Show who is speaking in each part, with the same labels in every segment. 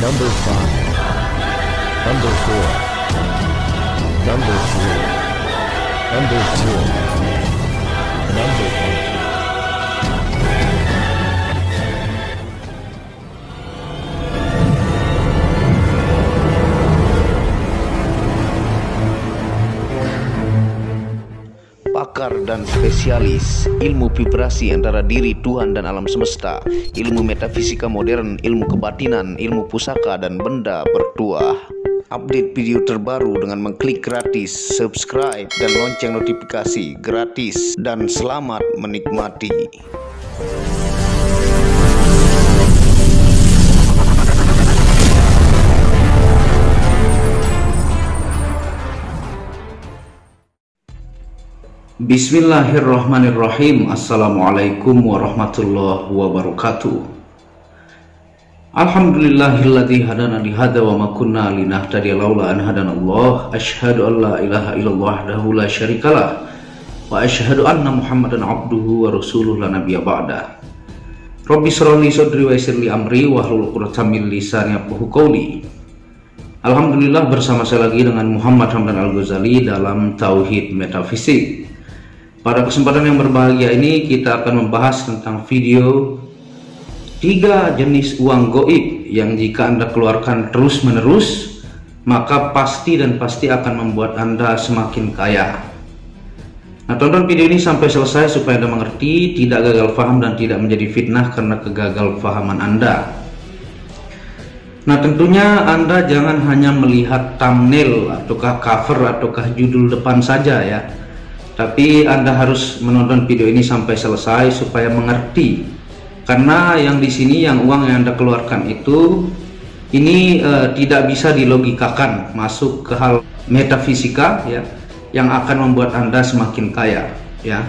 Speaker 1: Number 5, Number 4, Number 3, Number 2, Number 1.
Speaker 2: Pakar dan spesialis ilmu vibrasi antara diri Tuhan dan alam semesta, ilmu metafisika modern, ilmu kebatinan, ilmu pusaka dan benda bertuah. Update video terbaru dengan mengklik gratis, subscribe dan lonceng notifikasi gratis, dan selamat menikmati.
Speaker 3: Bismillahirrahmanirrahim. Assalamualaikum warahmatullahi wabarakatuh. Alhamdulillahilladzi hadana lihada wa ma kunna linahtadiya laula an hadanallah. Asyhadu an la ilaha illallah wahdahu la syarikalah wa asyhadu anna Muhammadan abduhu wa rasuluhu la nabiyya ba'da. Rabbi shrah li sadri wa yassir li amri wahlul 'uqdatam min lisani yafqahu qawli. Alhamdulillah, bersama saya lagi dengan Muhammad Hamdan Al-Ghazali dalam Tauhid Metafisik. Pada kesempatan yang berbahagia ini kita akan membahas tentang video 3 jenis uang goib yang jika Anda keluarkan terus-menerus maka pasti akan membuat Anda semakin kaya. Nah, tonton video ini sampai selesai supaya Anda mengerti, tidak gagal paham dan tidak menjadi fitnah karena kegagalpahaman Anda. Nah, tentunya Anda jangan hanya melihat thumbnail ataukah cover ataukah judul depan saja ya. Tapi Anda harus menonton video ini sampai selesai supaya mengerti. Karena yang di sini, yang uang yang Anda keluarkan itu ini tidak bisa dilogikakan masuk ke hal metafisika ya, yang akan membuat Anda semakin kaya ya.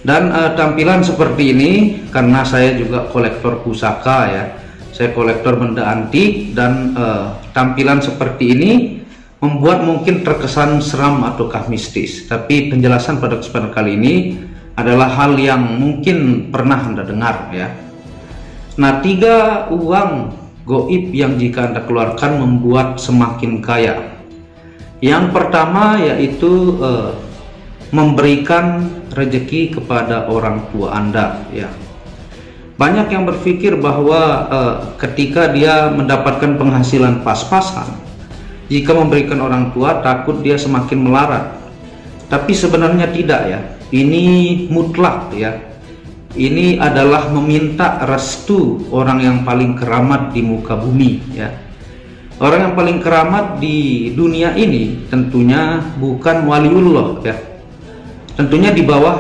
Speaker 3: Dan tampilan seperti ini karena saya juga kolektor pusaka ya. Saya kolektor benda antik dan tampilan seperti ini membuat mungkin terkesan seram ataukah mistis, tapi penjelasan pada kesempatan kali ini adalah hal yang mungkin pernah Anda dengar ya. Nah, 3 uang goib yang jika Anda keluarkan membuat semakin kaya. Yang pertama yaitu memberikan rezeki kepada orang tua Anda ya. Banyak yang berpikir bahwa ketika dia mendapatkan penghasilan pas-pasan, jika memberikan orang tua takut dia semakin melarat. Tapi sebenarnya tidak ya. Ini mutlak ya. Ini adalah meminta restu orang yang paling keramat di muka bumi ya. Orang yang paling keramat di dunia ini tentunya bukan waliullah ya. Tentunya di bawah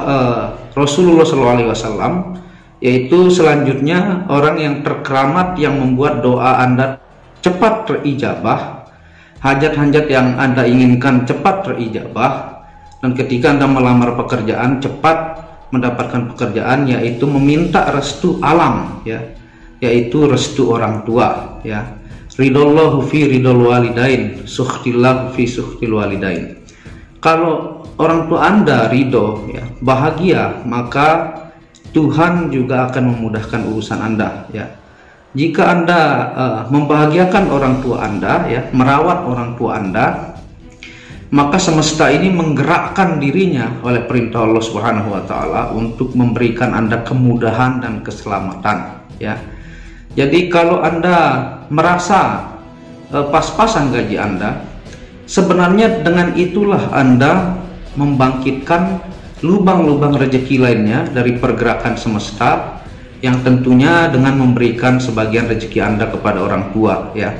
Speaker 3: Rasulullah SAW, yaitu selanjutnya orang yang terkeramat yang membuat doa Anda cepat terijabah. Hajat-hajat yang Anda inginkan cepat terijabah, dan ketika Anda melamar pekerjaan cepat mendapatkan pekerjaan, yaitu meminta restu alam ya, yaitu restu orang tua ya. Ridallahu fi ridal walidain, sukhtillahu fi sukhtil walidain. Kalau orang tua Anda ridho ya, bahagia, maka Tuhan juga akan memudahkan urusan Anda ya. Jika Anda membahagiakan orang tua Anda ya, merawat orang tua Anda, maka semesta ini menggerakkan dirinya oleh perintah Allah Subhanahu wa taala untuk memberikan Anda kemudahan dan keselamatan ya. Jadi kalau Anda merasa pas-pasan gaji Anda, sebenarnya dengan itulah Anda membangkitkan lubang-lubang rezeki lainnya dari pergerakan semesta, yang tentunya dengan memberikan sebagian rezeki Anda kepada orang tua ya.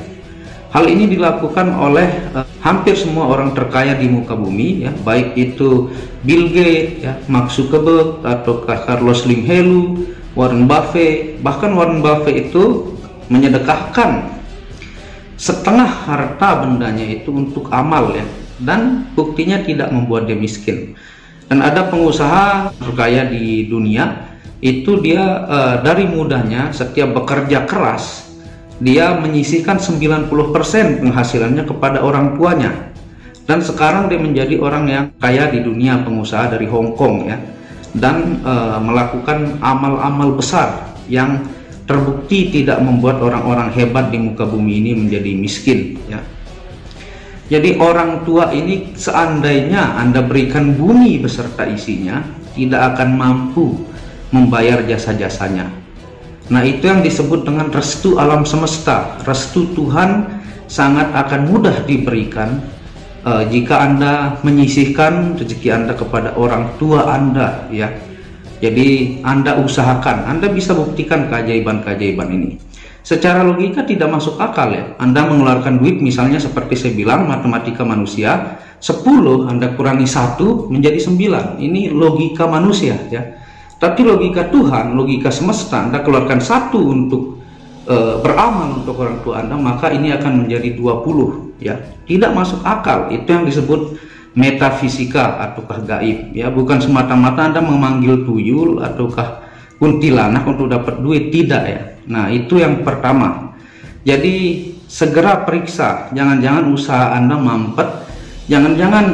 Speaker 3: Hal ini dilakukan oleh hampir semua orang terkaya di muka bumi ya, baik itu Bill Gates ya, Mark Zuckerberg ataukah Carlos Slim Helu, Warren Buffett. Bahkan Warren Buffett itu menyedekahkan setengah harta bendanya itu untuk amal ya, dan buktinya tidak membuat dia miskin. Dan ada pengusaha terkaya di dunia itu dia dari mudanya setiap bekerja keras dia menyisihkan 90% penghasilannya kepada orang tuanya, dan sekarang dia menjadi orang yang kaya di dunia, pengusaha dari Hong Kong ya, dan melakukan amal-amal besar yang terbukti tidak membuat orang-orang hebat di muka bumi ini menjadi miskin, ya. Jadi orang tua ini seandainya Anda berikan bumi beserta isinya, tidak akan mampu membayar jasa-jasanya. Nah, itu yang disebut dengan restu alam semesta. Restu Tuhan sangat akan mudah diberikan jika Anda menyisihkan rezeki Anda kepada orang tua Anda, ya. Jadi Anda usahakan, Anda bisa buktikan keajaiban-keajaiban ini. Secara logika tidak masuk akal, ya. Anda mengeluarkan duit, misalnya seperti saya bilang, matematika manusia, 10 Anda kurangi 1 menjadi 9. Ini logika manusia, ya. Tapi logika Tuhan, logika semesta, Anda keluarkan 1 untuk beramal untuk orang tua Anda, maka ini akan menjadi 20, ya. Tidak masuk akal. Itu yang disebut metafisika ataukah gaib, ya. Bukan semata-mata Anda memanggil tuyul ataukah kuntilanak untuk dapat duit, tidak, ya. Nah, itu yang pertama. Jadi segera periksa, jangan-jangan usaha Anda mampet, jangan-jangan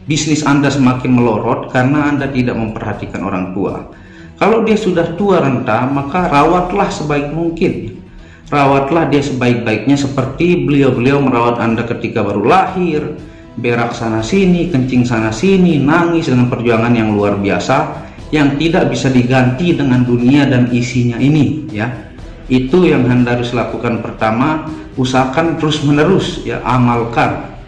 Speaker 3: bisnis Anda semakin melorot karena Anda tidak memperhatikan orang tua. Kalau dia sudah tua renta, maka rawatlah sebaik mungkin. Rawatlah dia sebaik-baiknya seperti beliau-beliau merawat Anda ketika baru lahir, berak sana sini, kencing sana sini, nangis dengan perjuangan yang luar biasa yang tidak bisa diganti dengan dunia dan isinya ini, ya. Itu yang Anda harus lakukan pertama. Usahakan terus menerus, ya, amalkan.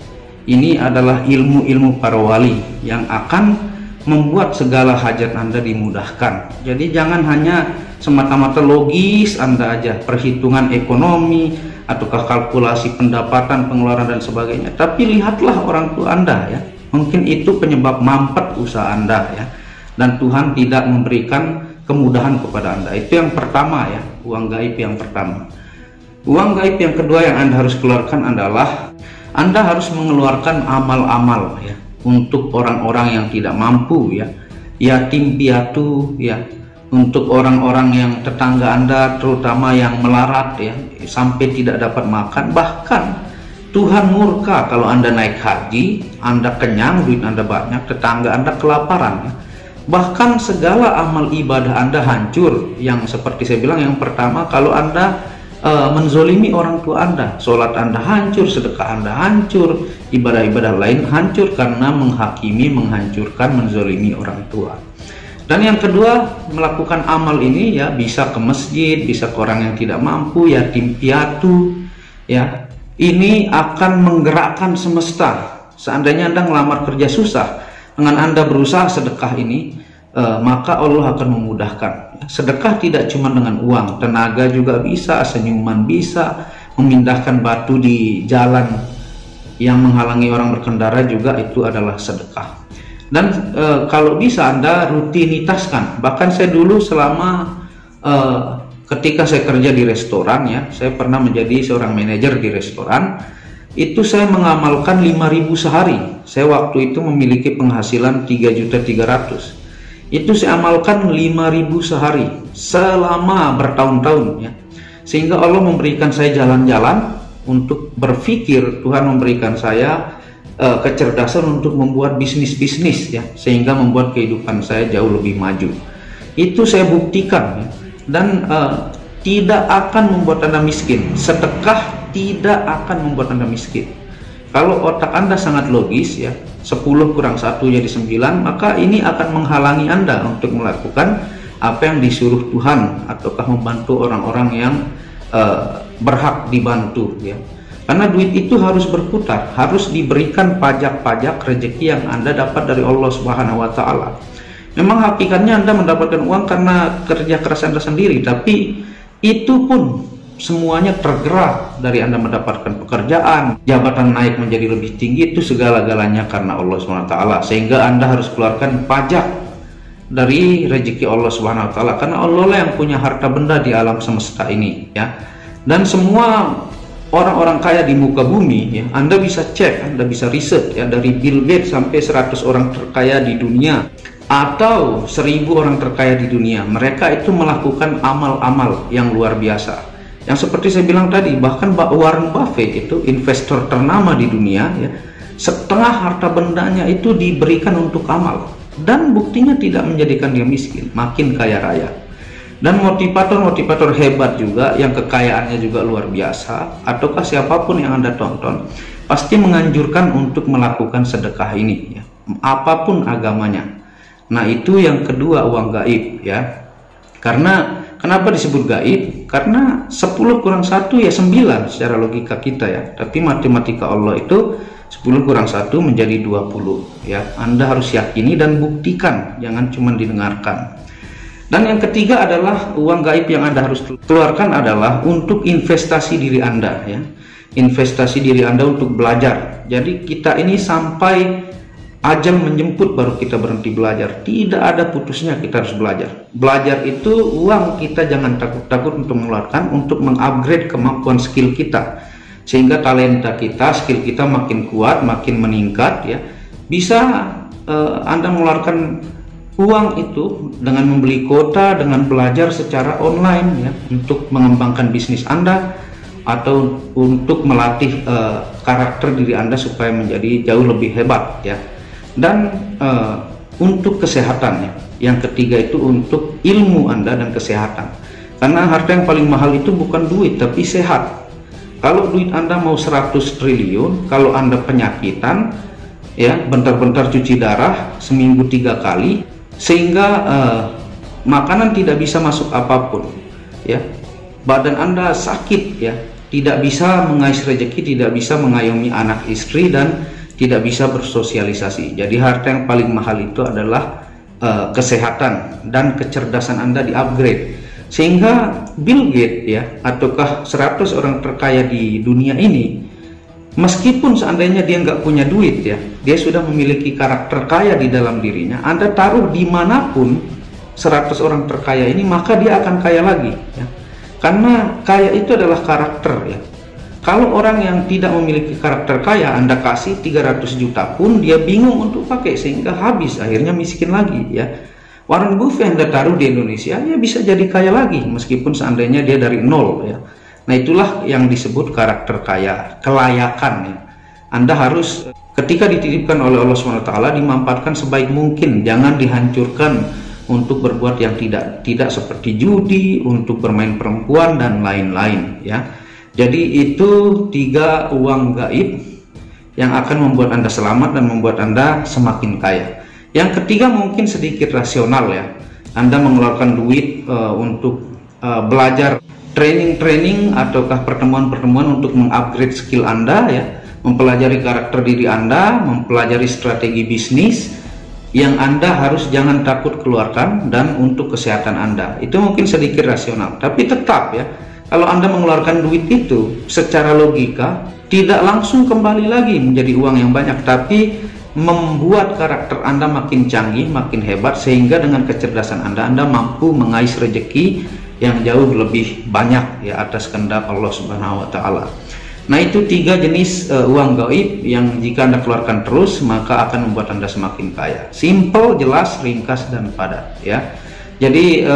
Speaker 3: Ini adalah ilmu-ilmu para wali yang akan membuat segala hajat Anda dimudahkan. Jadi jangan hanya semata-mata logis Anda aja, perhitungan ekonomi ataukah kalkulasi pendapatan, pengeluaran dan sebagainya, tapi lihatlah orang tua Anda, ya. Mungkin itu penyebab mampet usaha Anda, ya. Dan Tuhan tidak memberikan kemudahan kepada Anda. Itu yang pertama, ya, uang gaib yang pertama. Uang gaib yang kedua yang Anda harus keluarkan adalah Anda harus mengeluarkan amal-amal, ya, untuk orang-orang yang tidak mampu, ya, yatim piatu, ya, untuk orang-orang yang tetangga Anda terutama yang melarat, ya, sampai tidak dapat makan. Bahkan Tuhan murka kalau Anda naik haji, Anda kenyang, duit Anda banyak, tetangga Anda kelaparan, ya. Bahkan segala amal ibadah Anda hancur. Yang seperti saya bilang, yang pertama, kalau Anda menzolimi orang tua Anda, sholat Anda hancur, sedekah Anda hancur, ibadah-ibadah lain hancur karena menghakimi, menghancurkan, menzolimi orang tua. Dan yang kedua, melakukan amal ini, ya, bisa ke masjid, bisa ke orang yang tidak mampu, yatim piatu, ya. Ini akan menggerakkan semesta. Seandainya Anda ngelamar kerja susah, dengan Anda berusaha sedekah ini, maka Allah akan memudahkan. Sedekah tidak cuma dengan uang, tenaga juga bisa, senyuman bisa, memindahkan batu di jalan yang menghalangi orang berkendara juga itu adalah sedekah. Dan kalau bisa Anda rutinitaskan. Bahkan saya dulu selama ketika saya kerja di restoran, ya, saya pernah menjadi seorang manajer di restoran. Itu saya mengamalkan 5.000 sehari. Saya waktu itu memiliki penghasilan 3.300.000. Itu saya amalkan 5.000 sehari selama bertahun-tahun, ya. Sehingga Allah memberikan saya jalan-jalan untuk berpikir. Tuhan memberikan saya kecerdasan untuk membuat bisnis-bisnis, ya, sehingga membuat kehidupan saya jauh lebih maju. Itu saya buktikan, ya. Dan tidak akan membuat Anda miskin. Sedekah tidak akan membuat Anda miskin. Kalau otak Anda sangat logis, ya, 10 kurang 1 jadi 9, maka ini akan menghalangi Anda untuk melakukan apa yang disuruh Tuhan ataukah membantu orang-orang yang berhak dibantu, ya. Karena duit itu harus berputar, harus diberikan pajak-pajak rezeki yang Anda dapat dari Allah Subhanahu wa Ta'ala. Memang hakikatnya Anda mendapatkan uang karena kerja keras Anda sendiri, tapi itu pun semuanya tergerak dari Anda mendapatkan pekerjaan, jabatan naik menjadi lebih tinggi, itu segala-galanya karena Allah SWT. Sehingga Anda harus keluarkan pajak dari rezeki Allah SWT, karena Allah lah yang punya harta benda di alam semesta ini, ya. Dan semua orang-orang kaya di muka bumi, ya, Anda bisa cek, Anda bisa riset, ya, dari Bill Gates sampai 100 orang terkaya di dunia atau 1000 orang terkaya di dunia, mereka itu melakukan amal-amal yang luar biasa. Yang seperti saya bilang tadi, bahkan Warren Buffett itu investor ternama di dunia, ya, setengah harta bendanya itu diberikan untuk amal, dan buktinya tidak menjadikan dia miskin, makin kaya raya. dan motivator-motivator hebat juga yang kekayaannya juga luar biasa, ataukah siapapun yang Anda tonton pasti menganjurkan untuk melakukan sedekah ini ya, apapun agamanya. Nah, itu yang kedua, uang gaib ya. Karena kenapa disebut gaib? Karena 10 kurang 1 ya 9 secara logika kita ya. Tapi matematika Allah itu 10 kurang 1 menjadi 20 ya. Anda harus yakini dan buktikan, jangan cuma didengarkan. Dan yang ketiga adalah uang gaib yang Anda harus keluarkan adalah untuk investasi diri Anda ya. Investasi diri Anda untuk belajar. Jadi kita ini sampai ajal menjemput baru kita berhenti belajar. Tidak ada putusnya, kita harus belajar. Belajar itu uang kita jangan takut-takut untuk mengeluarkan, untuk mengupgrade kemampuan skill kita. Sehingga talenta kita, skill kita makin kuat, makin meningkat ya. Bisa Anda mengeluarkan uang itu dengan membeli kuota, dengan belajar secara online ya, untuk mengembangkan bisnis Anda atau untuk melatih karakter diri Anda supaya menjadi jauh lebih hebat ya. Dan untuk kesehatan ya, yang ketiga itu untuk ilmu Anda dan kesehatan. Karena harta yang paling mahal itu bukan duit tapi sehat. Kalau duit Anda mau 100 triliun, kalau Anda penyakitan ya, bentar-bentar cuci darah seminggu 3 kali, sehingga makanan tidak bisa masuk apapun ya, badan Anda sakit ya, tidak bisa mengais rezeki, tidak bisa mengayomi anak istri, dan tidak bisa bersosialisasi. Jadi harta yang paling mahal itu adalah kesehatan dan kecerdasan Anda di-upgrade. Sehingga Bill Gates ya, ataukah 100 orang terkaya di dunia ini, meskipun seandainya dia nggak punya duit ya, dia sudah memiliki karakter kaya di dalam dirinya. Anda taruh dimanapun 100 orang terkaya ini, maka dia akan kaya lagi ya. Karena kaya itu adalah karakter ya. Kalau orang yang tidak memiliki karakter kaya, Anda kasih 300 juta pun dia bingung untuk pakai, sehingga habis, akhirnya miskin lagi ya. Warren Buffett Anda taruh di Indonesia, ya bisa jadi kaya lagi meskipun seandainya dia dari nol ya. Nah, itulah yang disebut karakter kaya, kelayakan ya. Anda harus ketika dititipkan oleh Allah SWT dimanfaatkan sebaik mungkin, jangan dihancurkan untuk berbuat yang tidak seperti judi, untuk bermain perempuan dan lain-lain ya. Jadi itu 3 uang gaib yang akan membuat Anda selamat dan membuat Anda semakin kaya. Yang ketiga mungkin sedikit rasional ya. Anda mengeluarkan duit untuk belajar training ataukah pertemuan-pertemuan untuk mengupgrade skill Anda ya, mempelajari karakter diri Anda, mempelajari strategi bisnis yang Anda harus jangan takut keluarkan, dan untuk kesehatan Anda. Itu mungkin sedikit rasional, tapi tetap ya, kalau Anda mengeluarkan duit itu secara logika tidak langsung kembali lagi menjadi uang yang banyak, tapi membuat karakter Anda makin canggih, makin hebat, sehingga dengan kecerdasan Anda mampu mengais rezeki yang jauh lebih banyak ya, atas kehendak Allah Subhanahu wa taala. Nah, itu 3 jenis uang gaib yang jika Anda keluarkan terus maka akan membuat Anda semakin kaya. Simple, jelas, ringkas, dan padat ya. Jadi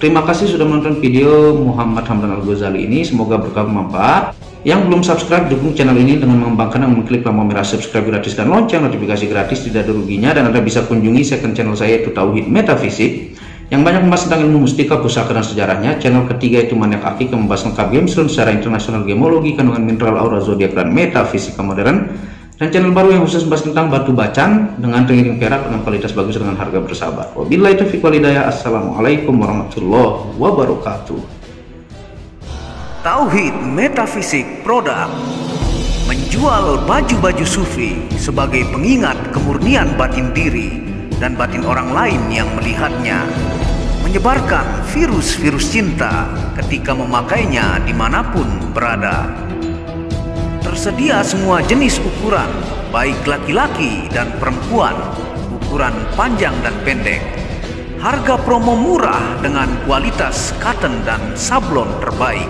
Speaker 3: terima kasih sudah menonton video Muhammad Hamdan Al-Ghazali ini, semoga bermanfaat. Yang belum subscribe, dukung channel ini dengan mengembangkan dan mengklik tombol merah subscribe gratis dan lonceng notifikasi gratis, tidak ada ruginya. Dan Anda bisa kunjungi second channel saya, yaitu Tauhid Metafisik, yang banyak membahas tentang ilmu mustika, pusaka, dan sejarahnya. Channel ketiga itu Maniak Akik, yang membahas lengkap game secara internasional, gemologi, kandungan mineral, aura, zodiak, dan metafisika modern. Dan channel baru yang khusus membahas tentang batu bacan dengan ringgit perak dengan kualitas bagus dengan harga bersahabat. Wabillahi taufiq wal hidayah. Assalamualaikum warahmatullahi wabarakatuh.
Speaker 4: Tauhid Metafisik Produk menjual baju-baju sufi sebagai pengingat kemurnian batin diri dan batin orang lain yang melihatnya, menyebarkan virus-virus cinta ketika memakainya dimanapun berada. Tersedia semua jenis ukuran, baik laki-laki dan perempuan, ukuran panjang dan pendek. Harga promo murah dengan kualitas cotton dan sablon terbaik.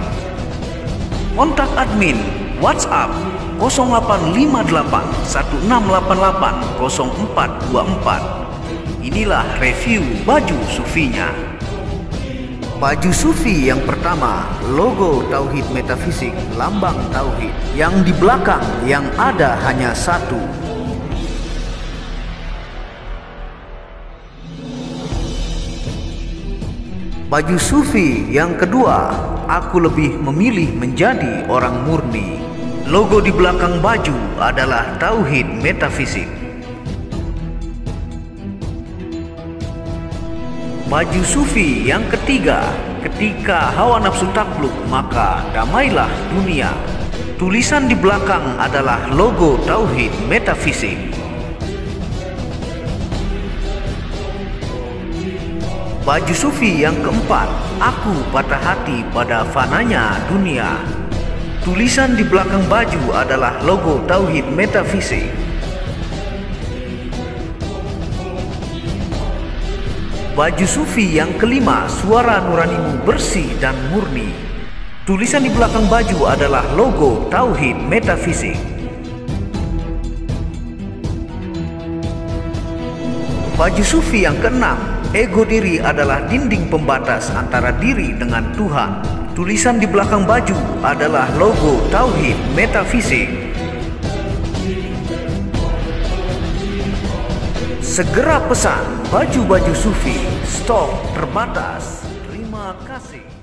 Speaker 4: Kontak admin WhatsApp 0858 1688 0424. Inilah review baju sufinya. Baju sufi yang pertama, logo Tauhid Metafisik, lambang Tauhid. Yang di belakang yang ada hanya satu. Baju sufi yang kedua, aku lebih memilih menjadi orang murni. Logo di belakang baju adalah tauhid metafisik. Baju sufi yang ketiga, ketika hawa nafsu takluk maka damailah dunia. Tulisan di belakang adalah logo tauhid metafisik. Baju sufi yang keempat, aku patah hati pada fananya dunia. Tulisan di belakang baju adalah logo tauhid metafisik. Baju sufi yang kelima, suara nuranimu bersih dan murni. Tulisan di belakang baju adalah logo tauhid metafisik. Baju sufi yang keenam, ego diri adalah dinding pembatas antara diri dengan Tuhan. Tulisan di belakang baju adalah logo tauhid metafisik. Segera pesan baju-baju sufi, stok terbatas. Terima kasih.